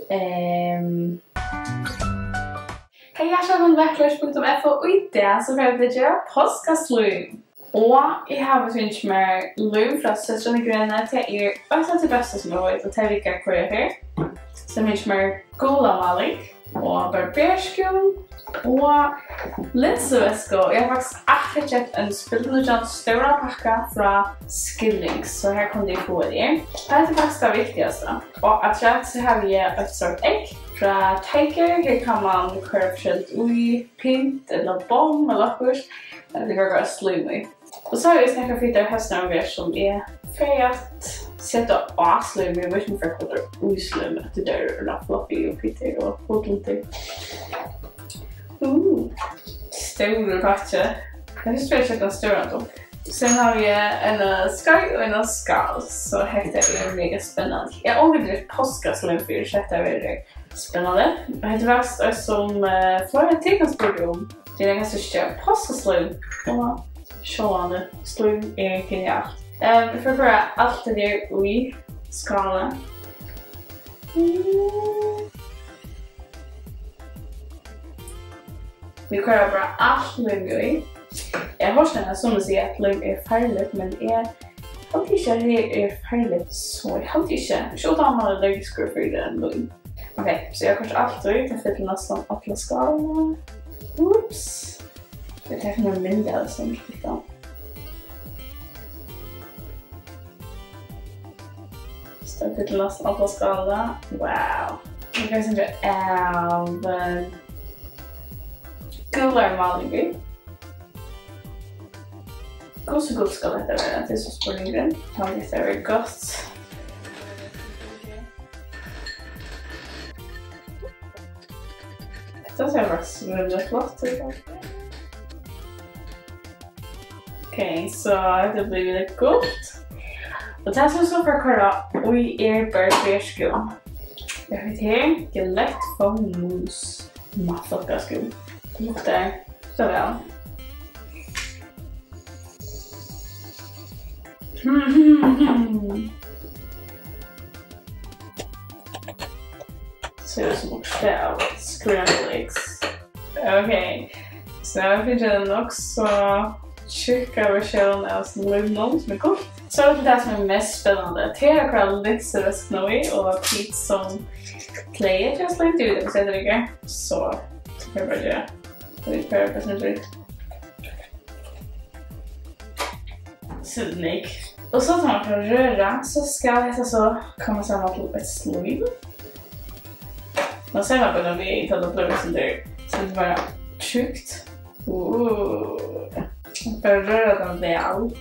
Hej, välkommen till Backlash.fo och idag så får vi göra påskaslum. Och jag har finns med lum från Söstrarna Gröna till också till bästa som jag vet och till vilka koreaner. Sen finns med gula malik och barberskum och linseväska. Jag har faktiskt akkurat köpt en spiltnujan stora packa från Skillings, så här kan du få det. Det här är faktiskt det viktigaste. Och att jag så har vi ett sort ägg från Tiger. Här kan man köra förskällt ui, pint eller bomb eller något. Det går bara slum i. Och så har jag snackat lite hästar och som är för att sätta avslum. Jag vet inte för att det är uslum. Det där är fluffy och pittig och hotluntig. Stora patcher. Jag har spelat köpt en stora då. Sen har vi en skaj och en skal. Så här är mega spännande. Jag ångrar det påskaslum för det är väldigt spännande. Det är faktiskt som flera tecknadsbord om. Det är ganska stort påskaslum. Och sjålande slum är genialt. Vi får göra allt det där i skalen. Vi kör bara allt lum i. Jag har snarare som att säga att lum är farligt, men jag hade inte att det är farligt så jag hade inte. Så tar man allergisk för det än lum. Okej, så jag kanske alltid ut. Jag fyller nästan alla skalan. Oops. Jag tar några mindre som skicka. Så jag fyller nästan alla skalan. Wow. Jag kan säga gula malibu. Hur så gott ska detta vara? Det är så spårningen. Kan det vara gott? Det ser faktiskt väldigt gott ut. Okej, så det blir väldigt gott. Och det här som ska förklara vi är barberskum. Jag vet här, gelett från mus. Matfotgaskum. Det luktar så väl. Ser ut som också scrambled eggs. Okej, så jag finns den också tjocka versionen av lumnon som är gott. Så är det som är mest spännande. Det är kvar linseväskor i och pizza som kläder. Jag slängde ut det på sättet. Så jag bara göra. Vi prövar på sin tur. Sudnik. Och så tar man för att röra så ska det så kan man samla på ett slum. Man ser man på den vi inte har blivit sån där. Så det är bara tjockt. För att röra den väl.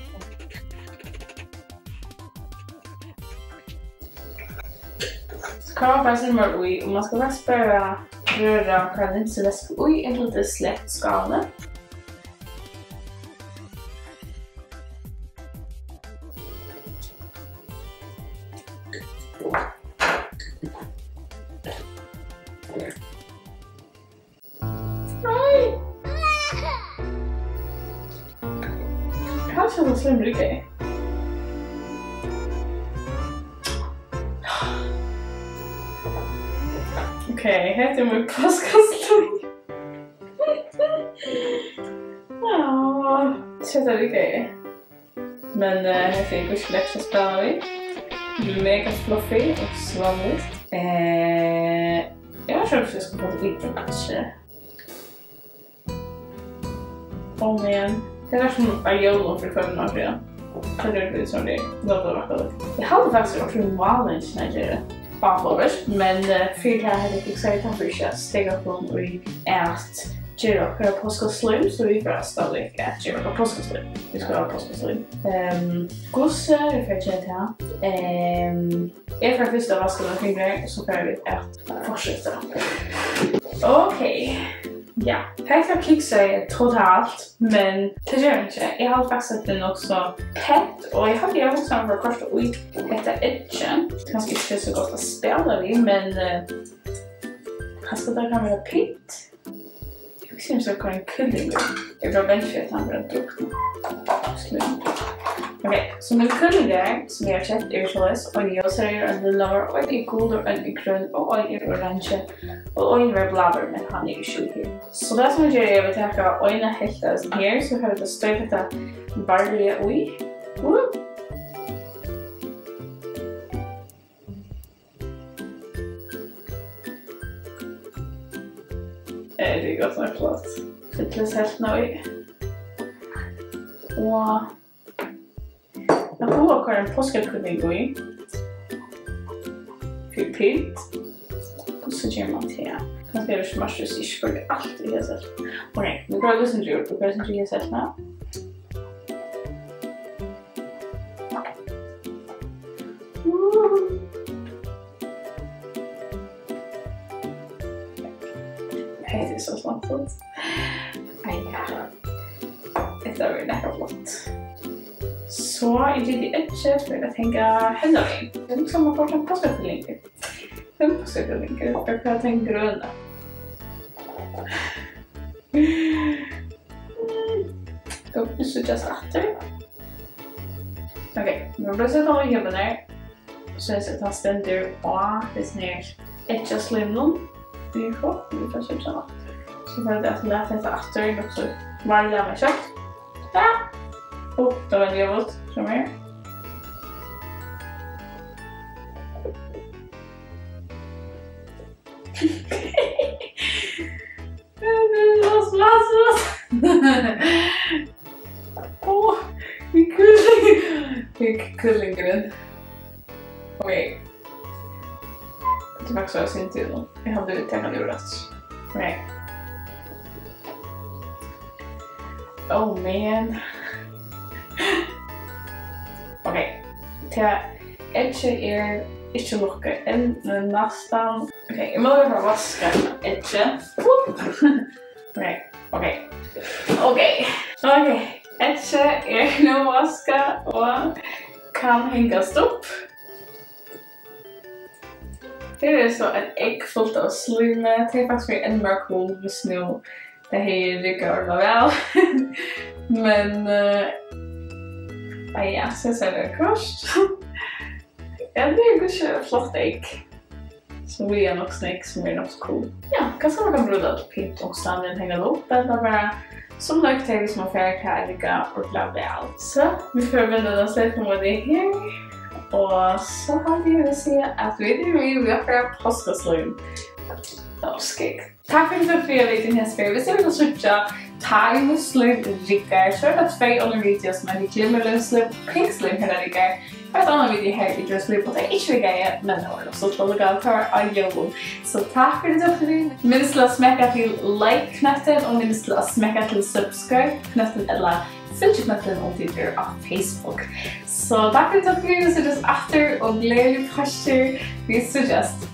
Så kan man bara se mer ui och man ska faktiskt börja röra själv inte så lätt ui en lite slätt skala. How should I swim today? Okay, här är min påskaslum. Ja, så det är okej. Men här fick vi extra spännande. Det blir mega fluffy och svalligt. Jag tror att jag ska få ett lite kanske. Om igen. Det är som aiolo för 5 år sedan. Det är som det är. Jag hade faktiskt också malen när jag gjorde det. Avhållers, men för det här hade jag exakt för att stega från och att göra påskaslum, så vi får stadig att göra påskaslum. Vi ska ha påskaslum. Gosse är för att göra det här. Jag får först att vaska mina fingrar så får vi att fortsätta. Okej. Ja, här kixar jag totalt, men det gör inte. Jag har faktiskt att den också pet och jag hade också en för första oj, detta edgen. Kanske inte så gott att spela vid, men kanske där kan vara pint. Jag syns att jag kan en kulling. Jag var väldigt för att han började drukna. Okej, så min kullingar som jag har köpt är således och jag ser en lilla och en är gul och en är grön och en är orange och en är blabber men han är ju 20. Så det som jag gör är att jag tar ögonen helt här så har jag stöpt det varje oj. Det är gott som är flott. Det är helt nöjd. Och jag har en påskkulling i. För pynt. Och så gör man till. Kanske är det smash och sish för det alltid är så. Okej, nu går det som du gjort. Du går det som du gör så här. Det är så smakfullt. Det är nära flott. Så jag gjorde ett kött för att tänka halloween. Det är som att få en påskkulling. En påskkulling. Jag kan tänka gröna. Då blir det just after. Okej, nu blir det så att jag här. Så jag ska ta ständer och det är ett just limon. Det är gott. Vi får köpa så. Så för att lära detta after också varje med kött. Ja. Och då är det gott som är. Åh, vilken kullinggrön. Okej. Tillbaka så jag syns till. Jag hade uttakat det rött. Okej. Oh man. Okej. Edge är inte lucka än nästan. Okej, jag måste bara vaska edge. Okej. Edge är nu vaska och kan hängas upp. Det är så ett ägg fullt av slim. Det är faktiskt en mörk just nu. Det här rycker väl. Men ja, så ser det först. Ja, det är ganska flott ägg. Så vi är nog snäck som är nog så cool. Ja, kanske man kan bruda lite pint och standen hänga upp. Eller bara som lagt till som färdiga och glada allt. Så vi får vända den släppen med det här. Och så har vi att se att vi har påskaslöjn. Tack för att du har varit i den här spel. Hvis jag vill switcha time-slöjn rickar så är det 2 andra videos med vi glömmer slöjn pink-slöjn här rickar. För att andra video här i slöjn på det inte rickar men det var också så att jag tar av jobbet. Så tack för att du har varit. Minns till att smäcka till like-knappen och minns till att smäcka till subscribe-knappen eller följ-knappen om Twitter och Facebook. Så tack för att du har varit. Vi ses efter och glädje påskar. Vi ses.